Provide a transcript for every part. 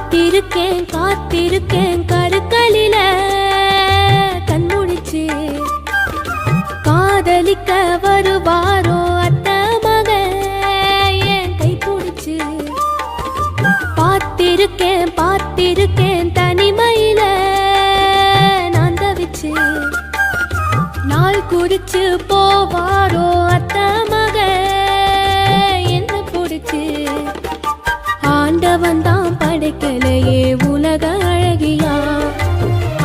காத்திருக்கேன் காத்திருக்கேன் கருக்களில கண்முழிச்சு காதலிக்க வருவாரோ அத்த மகன் என் கை பிடிச்சு பார்த்திருக்கேன் பார்த்திருக்கேன் தனிமையில நான் தவிச்சு நாள் குறிச்சு போவாரோ அத்த மகன் என்ன பிடிச்சு ஆண்டவன் தான் படைக்கலையே உலக அழகியா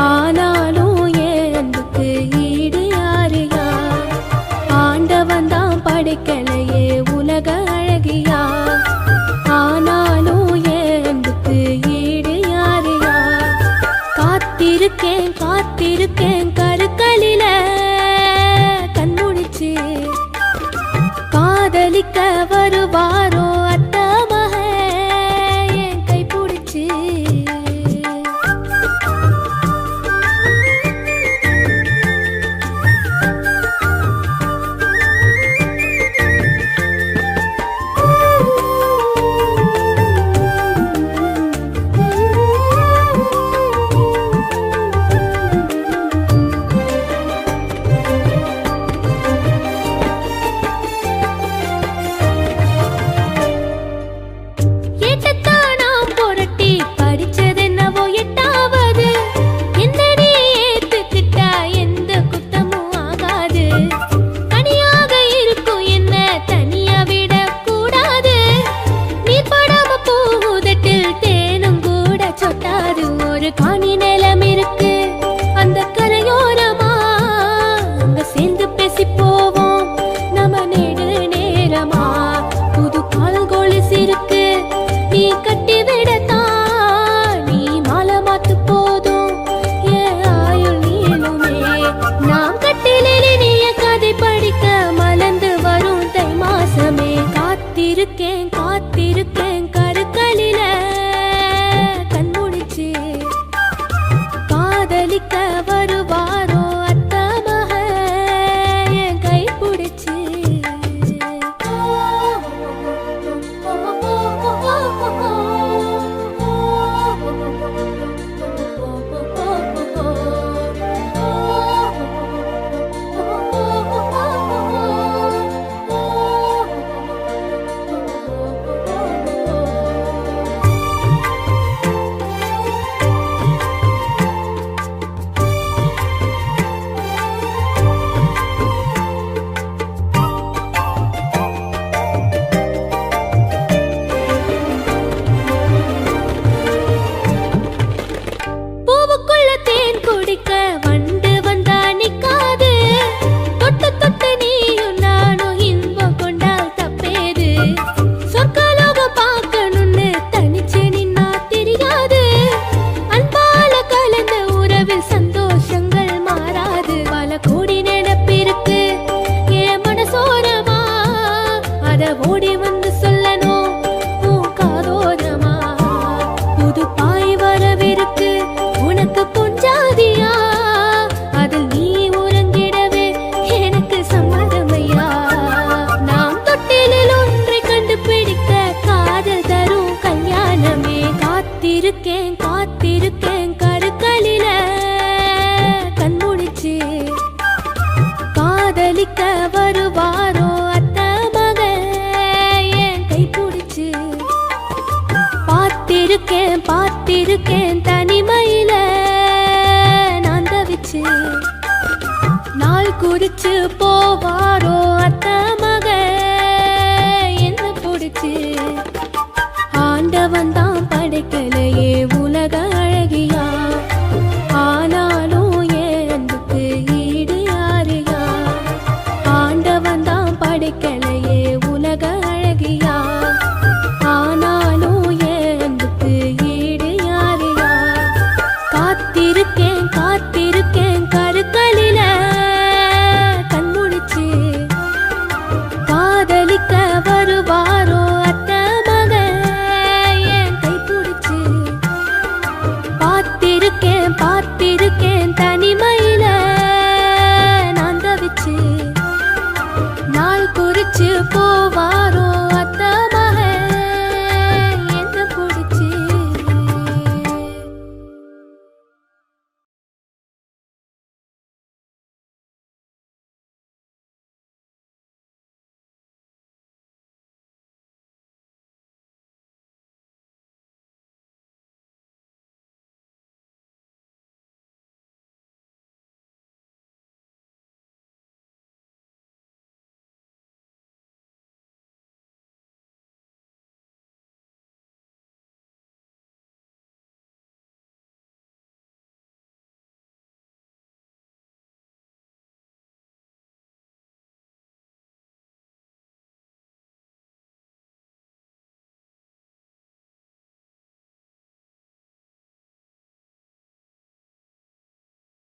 ஆனாலும் என் அன்புக்கு ஈடு யாரையா ஆண்டவன் தான் படைக்கலையே உலக அழகியா ஆனாலும் என் அன்புக்கு ஈடு யாரையா காத்திருக்கேன் காத்திருக்கேன் கருக்களில கண்முழிச்சு காதலிக்க வருவாரோ அத்த மகன் என் கை பிடிச்சு காணி நிலம் இருக்கு அந்த கரையோரமா அங்க சேர்ந்து பேசி போவோம் நம்ம நெடு நேரமா புது கால் கொலுசு இருக்கு நீ கட்டி விடத்தான் நீ மாலை மாத்து போதும் ஏன் ஆயுள் நீளுமே நாம் கட்டிலே நீய கதை படிக்க மலர்ந்து வரும் தை மாசமே காத்திருக்கேன் காத்திருக்கேன் கருக்களில காதலிக்க வருவாரோ அத்த மகன் என் கை பிடிச்சு வண்டு வந்தா நிக்காது தொட்டு தொட்டு நீயும் நானும் இன்பம் கொண்டால் தப்பேது சொற்கலோக பார்க்கணும்னு தனிச்சு நின்னா தெரியாது அன்பால கலந்த உறவில் சந்தோஷங்கள் மாறாது பல கோடி நினைப்பிருக்கு என் மனசோரமா அத ஓடி வந்து சொல்லணும் உன் காதோரமா புது பாய் வரவிருக்கு உனக்கு பொஞ்சாதியா அதில் நீ உறங்கிடவே எனக்கு சம்மதமையா நாம் தொட்டிலில் ஒன்றை கண்டுபிடிக்க காதல் தரும் கல்யாணமே காத்திருக்கேன் காத்திருக்கேன் கருக்களில கண்முழிச்சு காதலிக்க வருவாரோ அத்த மகன் என் கை பிடிச்சு பார்த்திருக்கேன் பார்த்திருக்கேன் தனிமையில நான் தவிச்சு நாள் குறிச்சு போவாரோ அத்த மகன் என்ன பிடிச்சு ஆண்டவன் தான் படைக்கலையே உலக அழகியா ஆனாலும் என் அன்புக்கு ஈடு யாரையா ஆண்டவன் தான் படைக்கலையே உலக அழகியா ஆனாலும் என் அன்புக்கு ஈடு யாரையா காத்திருக்கேன் காத்திருக்கேன் கருக்களில கண்முழிச்சு காதலிக்க வருவாரோ அத்த மகன் என் கை பிடிச்சு பார்த்திருக்கேன் பார்த்திருக்கேன் தனிமையில நான் தவிச்சு நாள் குறிச்சு போவாரோ